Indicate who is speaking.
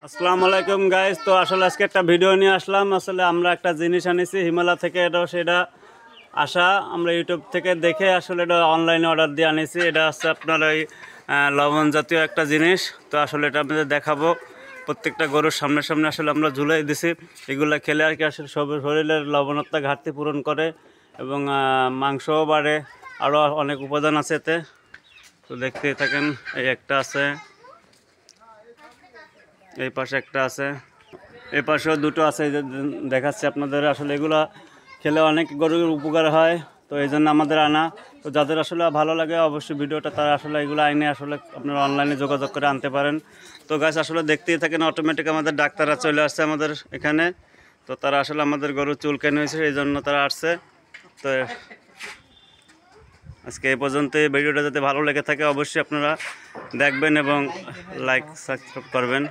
Speaker 1: আসসালামু আলাইকুম গাইস। তো আসলে আজকে একটা ভিডিও নিয়ে আসলাম। আসলে আমরা একটা জিনিস আনিছি হিমালয় থেকে, সেটা আসা আমরা ইউটিউব থেকে দেখে আসলে এটা অনলাইনে অর্ডার দিয়ে আনিছি। এটা হচ্ছে আপনার ওই লবণ জাতীয় একটা জিনিস। তো আসলে এটা আপনাদের দেখাবো। প্রত্যেকটা গরুর সামনে সামনে আসলে আমরা ঝুলাই দিছি। এগুলো খেলে আর কি আসলে সব শরীরের লবণাত্মক ঘাটতি পূরণ করে এবং মাংসও বাড়ে, আরও অনেক উপাদান আছে এতে। তো দেখতেই থাকেন, এই একটা আছে, এই পাশে একটা আছে, এই পাশেও দুটো আছে, এই যে দেখাচ্ছে আপনাদের। আসলে এগুলো খেলে অনেক গরুর উপকার হয়, তো এই জন্য আমাদের আনা। তো যাদের আসলে ভালো লাগে অবশ্যই ভিডিওটা, তারা আসলে এগুলো আইনে আসলে আপনারা অনলাইনে যোগাযোগ করে আনতে পারেন। তো গাছ আসলে দেখতেই থাকেন, অটোমেটিক আমাদের ডাক্তাররা চলে আসছে আমাদের এখানে। তো তারা আসলে আমাদের গরুর চুলকানি হয়েছে, এই জন্য তারা আসছে। তো আজকে এই পর্যন্ত। এই ভিডিওটা যদি ভালো লেগে থাকে অবশ্যই আপনারা দেখবেন এবং লাইক সাবস্ক্রাইব করবেন।